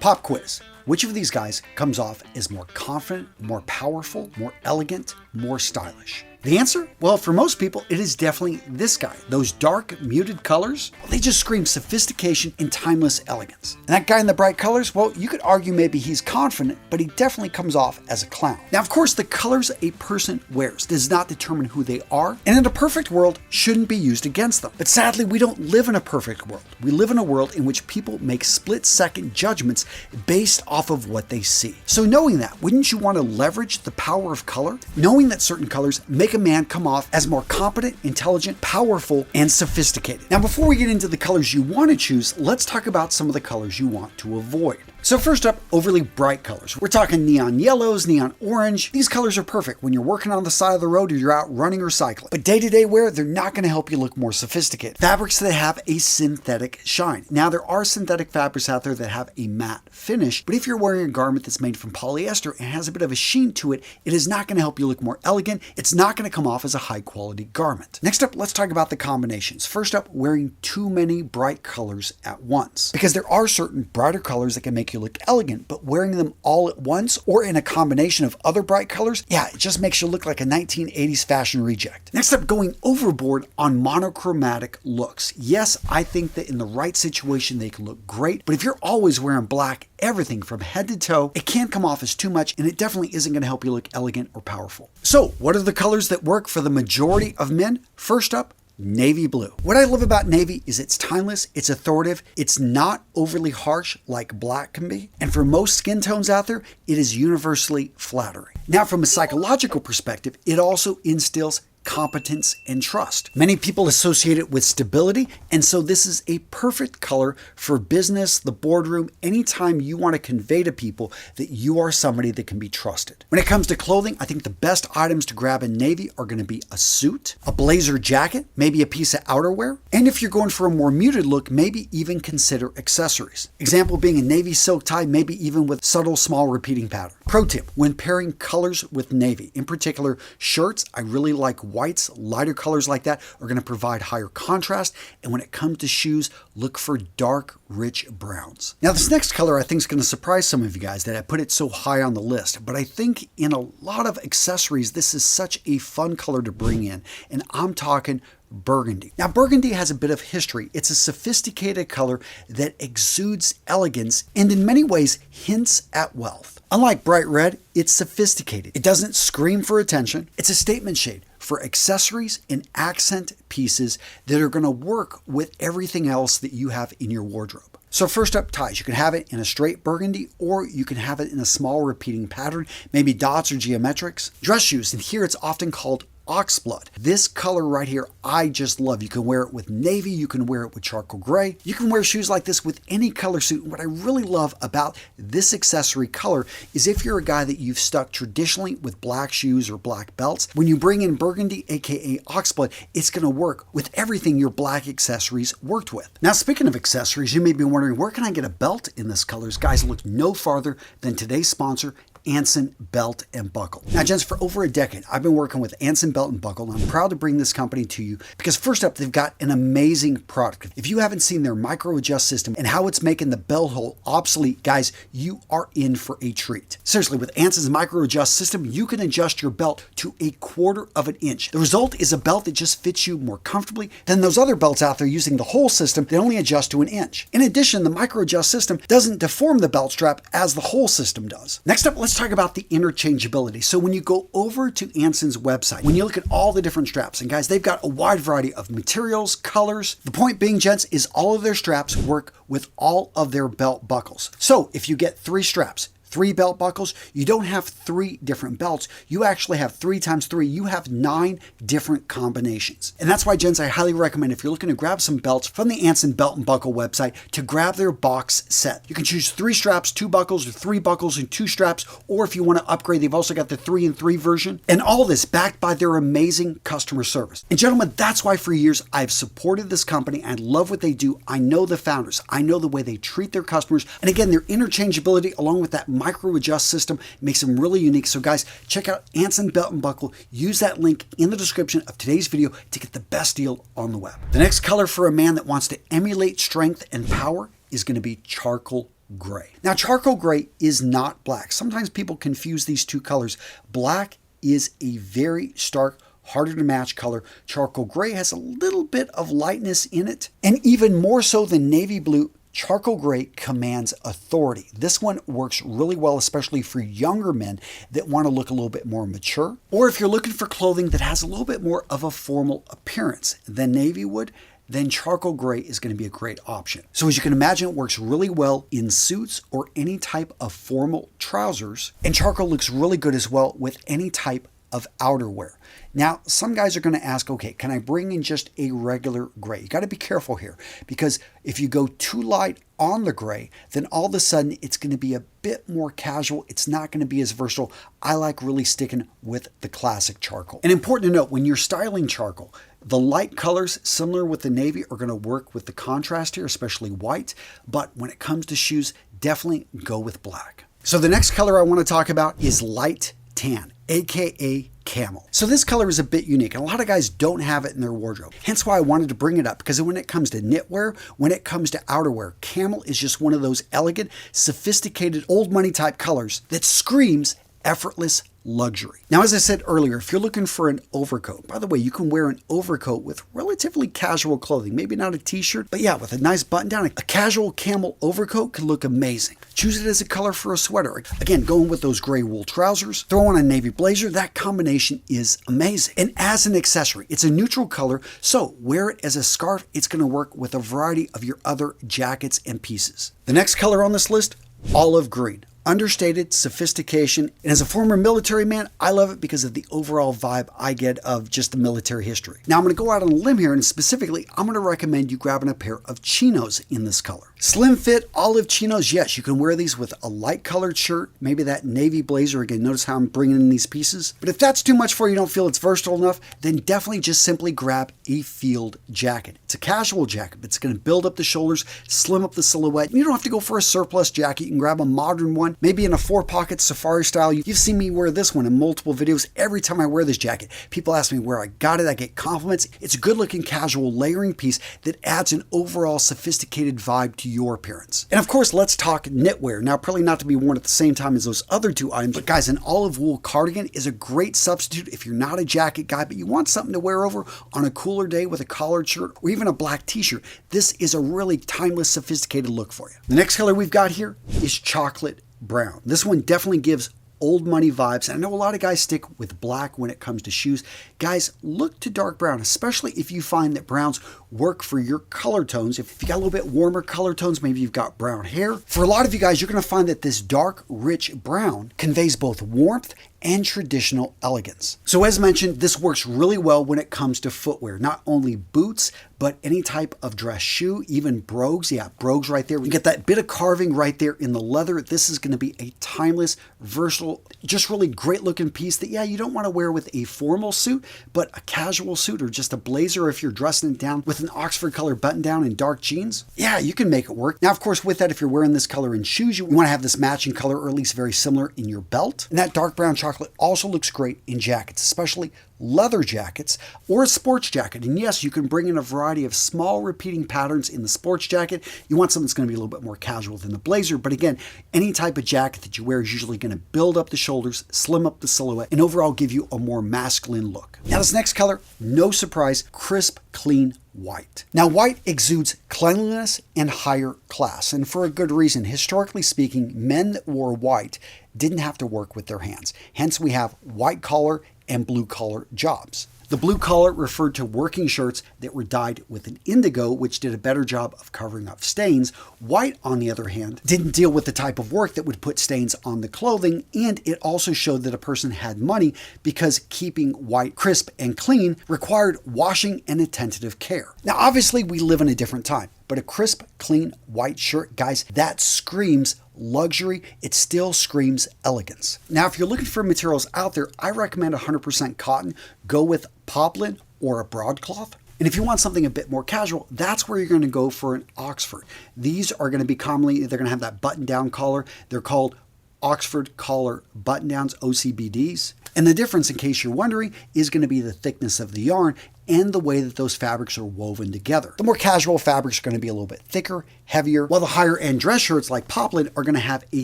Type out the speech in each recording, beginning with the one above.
Pop quiz. Which of these guys comes off as more confident, more powerful, more elegant, more stylish? The answer? Well, for most people, it is definitely this guy. Those dark, muted colors, well, they just scream sophistication and timeless elegance. And that guy in the bright colors, well, you could argue maybe he's confident, but he definitely comes off as a clown. Now, of course, the colors a person wears does not determine who they are, and in a perfect world, shouldn't be used against them. But sadly, we don't live in a perfect world. We live in a world in which people make split-second judgments based off of what they see. So knowing that, wouldn't you want to leverage the power of color? Knowing that certain colors make a man come off as more competent, intelligent, powerful, and sophisticated. Now, before we get into the colors you want to choose, let's talk about some of the colors you want to avoid. So first up, overly bright colors. We're talking neon yellows, neon orange. These colors are perfect when you're working on the side of the road or you're out running or cycling. But day-to-day wear, they're not going to help you look more sophisticated. Fabrics that have a synthetic shine. Now, there are synthetic fabrics out there that have a matte finish, but if you're wearing a garment that's made from polyester and has a bit of a sheen to it, it is not going to help you look more elegant. It's not going to come off as a high-quality garment. Next up, let's talk about the combinations. First up, wearing too many bright colors at once. Because there are certain brighter colors that can make you look elegant, but wearing them all at once or in a combination of other bright colors, yeah, it just makes you look like a 1980s fashion reject. Next up, going overboard on monochromatic looks. Yes, I think that in the right situation they can look great, but if you're always wearing black, everything from head to toe, it can come off as too much, and it definitely isn't going to help you look elegant or powerful. So, what are the colors that work for the majority of men? First up, navy blue. What I love about navy is it's timeless, it's authoritative, it's not overly harsh like black can be, and for most skin tones out there, it is universally flattering. Now, from a psychological perspective, it also instills competence and trust. Many people associate it with stability, and so this is a perfect color for business, the boardroom, anytime you want to convey to people that you are somebody that can be trusted. When it comes to clothing, I think the best items to grab in navy are going to be a suit, a blazer jacket, maybe a piece of outerwear, and if you're going for a more muted look, maybe even consider accessories. Example being a navy silk tie, maybe even with subtle small repeating pattern. Pro tip, when pairing colors with navy, in particular shirts, I really like whites, lighter colors like that are going to provide higher contrast, and when it comes to shoes, look for dark, rich browns. Now, this next color I think is going to surprise some of you guys that I put it so high on the list, but I think in a lot of accessories, this is such a fun color to bring in, and I'm talking burgundy. Now, burgundy has a bit of history. It's a sophisticated color that exudes elegance and in many ways hints at wealth. Unlike bright red, it's sophisticated. It doesn't scream for attention. It's a statement shade for accessories and accent pieces that are going to work with everything else that you have in your wardrobe. So first up, ties. You can have it in a straight burgundy, or you can have it in a small repeating pattern, maybe dots or geometrics. Dress shoes, and here it's often called oxblood. This color right here, I just love. You can wear it with navy, you can wear it with charcoal gray. You can wear shoes like this with any color suit. What I really love about this accessory color is if you're a guy that you've stuck traditionally with black shoes or black belts, when you bring in burgundy, aka oxblood, it's going to work with everything your black accessories worked with. Now, speaking of accessories, you may be wondering, where can I get a belt in this colors? Guys, look no farther than today's sponsor, Anson Belt and Buckle. Now, gents, for over a decade, I've been working with Anson Belt and Buckle, and I'm proud to bring this company to you because first up, they've got an amazing product. If you haven't seen their micro adjust system and how it's making the belt hole obsolete, guys, you are in for a treat. Seriously, with Anson's micro adjust system, you can adjust your belt to 1/4 of an inch. The result is a belt that just fits you more comfortably than those other belts out there using the whole system that only adjust to 1 inch. In addition, the micro adjust system doesn't deform the belt strap as the whole system does. Next up, let's talk about the interchangeability. So when you go over to Anson's website, when you look at all the different straps, and guys, they've got a wide variety of materials, colors. The point being, gents, is all of their straps work with all of their belt buckles. So if you get 3 straps, 3 belt buckles, you don't have 3 different belts. You actually have 3 times 3. You have 9 different combinations. And that's why, gents, I highly recommend if you're looking to grab some belts from the Anson Belt and Buckle website to grab their box set. You can choose 3 straps, 2 buckles, or 3 buckles and 2 straps, or if you want to upgrade, they've also got the 3 and 3 version. And all this backed by their amazing customer service. And gentlemen, that's why for years I've supported this company. I love what they do. I know the founders. I know the way they treat their customers. And again, their interchangeability along with that micro adjust system makes them really unique. So guys, check out Anson Belt and Buckle. Use that link in the description of today's video to get the best deal on the web. The next color for a man that wants to emulate strength and power is going to be charcoal gray. Now, charcoal gray is not black. Sometimes people confuse these two colors. Black is a very stark, harder to match color. Charcoal gray has a little bit of lightness in it. And even more so than navy blue, charcoal gray commands authority. This one works really well, especially for younger men that want to look a little bit more mature. Or if you're looking for clothing that has a little bit more of a formal appearance than navy would, then charcoal gray is going to be a great option. So as you can imagine, it works really well in suits or any type of formal trousers. And charcoal looks really good as well with any type of outerwear. Now, some guys are going to ask, okay, can I bring in just a regular gray? You got to be careful here, because if you go too light on the gray, then all of a sudden it's going to be a bit more casual. It's not going to be as versatile. I like really sticking with the classic charcoal. And important to note, when you're styling charcoal, the light colors, similar with the navy, are going to work with the contrast here, especially white. But when it comes to shoes, definitely go with black. So the next color I want to talk about is light tan, aka camel. So this color is a bit unique, and a lot of guys don't have it in their wardrobe. Hence why I wanted to bring it up, because when it comes to knitwear, when it comes to outerwear, camel is just one of those elegant, sophisticated, old money type colors that screams effortless luxury. Now, as I said earlier, if you're looking for an overcoat, by the way, you can wear an overcoat with relatively casual clothing, maybe not a t-shirt, but yeah, with a nice button down, a casual camel overcoat can look amazing. Choose it as a color for a sweater. Again, going with those gray wool trousers, throw on a navy blazer, that combination is amazing. And as an accessory, it's a neutral color, so wear it as a scarf. It's going to work with a variety of your other jackets and pieces. The next color on this list, olive green. Understated, sophistication, and as a former military man, I love it because of the overall vibe I get of just the military history. Now I'm going to go out on a limb here, and specifically, I'm going to recommend you grabbing a pair of chinos in this color. Slim fit olive chinos, yes, you can wear these with a light colored shirt, maybe that navy blazer. Again, notice how I'm bringing in these pieces. But if that's too much for you, don't feel it's versatile enough, then definitely just simply grab a field jacket. It's a casual jacket, but it's going to build up the shoulders, slim up the silhouette. You don't have to go for a surplus jacket. You can grab a modern one, maybe in a 4-pocket safari style. You've seen me wear this one in multiple videos. Every time I wear this jacket, people ask me where I got it. I get compliments. It's a good looking casual layering piece that adds an overall sophisticated vibe to your appearance. And of course, let's talk knitwear. Now, probably not to be worn at the same time as those other two items, but guys, an olive wool cardigan is a great substitute if you're not a jacket guy, but you want something to wear over on a cooler day with a collared shirt or even a black t-shirt. This is a really timeless, sophisticated look for you. The next color we've got here is chocolate brown. This one definitely gives old money vibes. And I know a lot of guys stick with black when it comes to shoes. Guys, look to dark brown, especially if you find that browns work for your color tones. If you got a little bit warmer color tones, maybe you've got brown hair. For a lot of you guys, you're going to find that this dark, rich brown conveys both warmth and traditional elegance. So as mentioned, this works really well when it comes to footwear, not only boots, but any type of dress shoe, even brogues. Yeah, brogues right there. You get that bit of carving right there in the leather. This is going to be a timeless, versatile, just really great looking piece that, yeah, you don't want to wear with a formal suit, but a casual suit or just a blazer if you're dressing it down with an Oxford color button down and dark jeans. Yeah, you can make it work. Now, of course, with that, if you're wearing this color in shoes, you want to have this matching color or at least very similar in your belt. And that dark brown chocolate also looks great in jackets, especially leather jackets or a sports jacket. And yes, you can bring in a variety of small repeating patterns in the sports jacket. You want something that's going to be a little bit more casual than the blazer. But again, any type of jacket that you wear is usually going to build up the shoulders, slim up the silhouette, and overall give you a more masculine look. Now this next color, no surprise, crisp, clean white. Now white exudes cleanliness and higher class, and for a good reason. Historically speaking, men that wore white didn't have to work with their hands. Hence we have white collar and blue collar jobs. The blue collar referred to working shirts that were dyed with an indigo, which did a better job of covering up stains. White, on the other hand, didn't deal with the type of work that would put stains on the clothing, and it also showed that a person had money because keeping white crisp and clean required washing and attentive care. Now, obviously, we live in a different time, but a crisp, clean white shirt, guys, that screams luxury. It still screams elegance. Now, if you're looking for materials out there, I recommend 100% cotton. Go with poplin or a broadcloth. And if you want something a bit more casual, that's where you're going to go for an Oxford. These are going to be commonly, they're going to have that button-down collar. They're called Oxford collar button-downs, OCBDs. And the difference, in case you're wondering, is going to be the thickness of the yarn and the way that those fabrics are woven together. The more casual fabrics are going to be a little bit thicker, heavier, while the higher end dress shirts like poplin are going to have a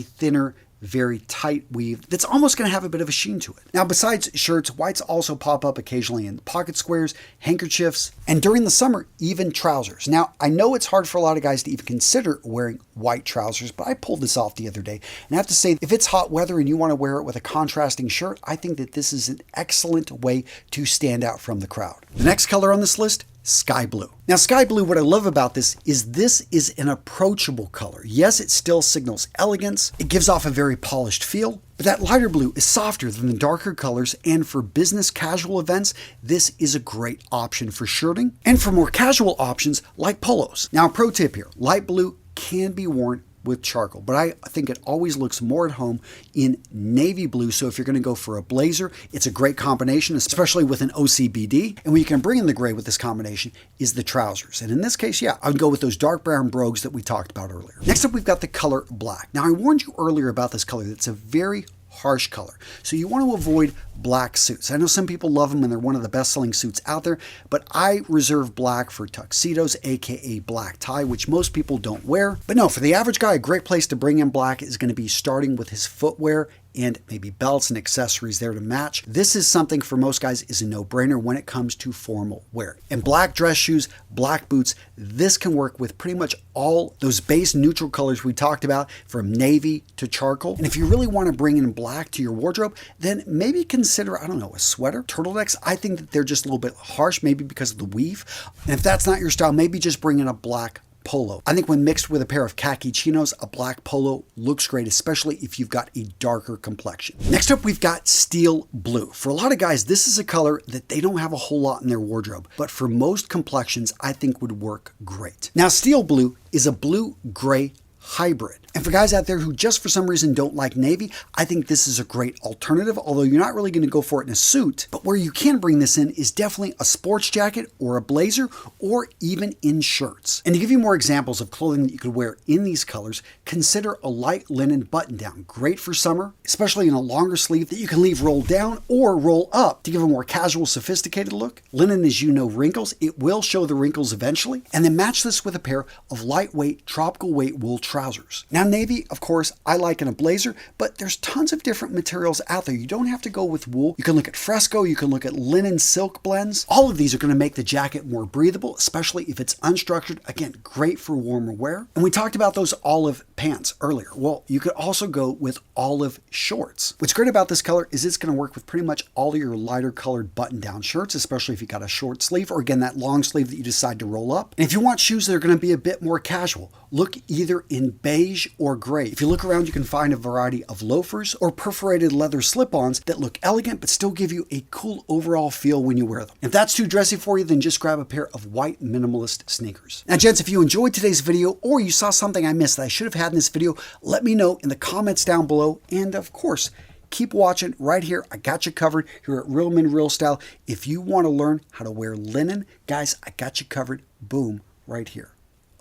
thinner, very tight weave that's almost going to have a bit of a sheen to it. Now, besides shirts, whites also pop up occasionally in pocket squares, handkerchiefs, and during the summer, even trousers. Now, I know it's hard for a lot of guys to even consider wearing white trousers, but I pulled this off the other day, and I have to say, if it's hot weather and you want to wear it with a contrasting shirt, I think that this is an excellent way to stand out from the crowd. The next color on this list, sky blue. Now, sky blue, what I love about this is an approachable color. Yes, it still signals elegance. It gives off a very polished feel, but that lighter blue is softer than the darker colors, and for business casual events, this is a great option for shirting, and for more casual options like polos. Now, a pro tip here, light blue can be worn with charcoal, but I think it always looks more at home in navy blue. So if you're going to go for a blazer, it's a great combination, especially with an OCBD. And what you can bring in the gray with this combination is the trousers. And in this case, yeah, I would go with those dark brown brogues that we talked about earlier. Next up, we've got the color black. Now, I warned you earlier about this color. It's a very harsh color. So you want to avoid black suits. I know some people love them and they're one of the best-selling suits out there, but I reserve black for tuxedos, aka black tie, which most people don't wear. But no, for the average guy, a great place to bring in black is going to be starting with his footwear and maybe belts and accessories there to match. This is something for most guys is a no-brainer when it comes to formal wear. And black dress shoes, black boots, this can work with pretty much all those base neutral colors we talked about, from navy to charcoal. And if you really want to bring in black to your wardrobe, then maybe consider, I don't know, a sweater. Turtlenecks, I think that they're just a little bit harsh, maybe because of the weave. And if that's not your style, maybe just bring in a black polo. I think when mixed with a pair of khaki chinos, a black polo looks great, especially if you've got a darker complexion. Next up, we've got steel blue. For a lot of guys, this is a color that they don't have a whole lot in their wardrobe, but for most complexions, I think would work great. Now, steel blue is a blue-gray hybrid. And for guys out there who just for some reason don't like navy, I think this is a great alternative, although you're not really going to go for it in a suit. But where you can bring this in is definitely a sports jacket or a blazer, or even in shirts. And to give you more examples of clothing that you could wear in these colors, consider a light linen button down. Great for summer, especially in a longer sleeve that you can leave rolled down or roll up to give a more casual, sophisticated look. Linen, as you know, wrinkles. It will show the wrinkles eventually. And then match this with a pair of lightweight, tropical weight wool trousers. Now, navy, of course, I like in a blazer, but there's tons of different materials out there. You don't have to go with wool. You can look at fresco, you can look at linen silk blends. All of these are going to make the jacket more breathable, especially if it's unstructured. Again, great for warmer wear. And we talked about those olive pants earlier. Well, you could also go with olive shorts. What's great about this color is it's going to work with pretty much all of your lighter colored button-down shirts, especially if you got a short sleeve, or again, that long sleeve that you decide to roll up. And if you want shoes that are going to be a bit more casual, look either in beige or gray. If you look around, you can find a variety of loafers or perforated leather slip-ons that look elegant but still give you a cool overall feel when you wear them. If that's too dressy for you, then just grab a pair of white minimalist sneakers. Now, gents, if you enjoyed today's video or you saw something I missed that I should have had in this video, let me know in the comments down below. And of course, keep watching right here. I got you covered here at Real Men Real Style. If you want to learn how to wear linen, guys, I got you covered. Boom, right here.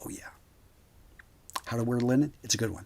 Oh yeah. How to wear linen? It's a good one.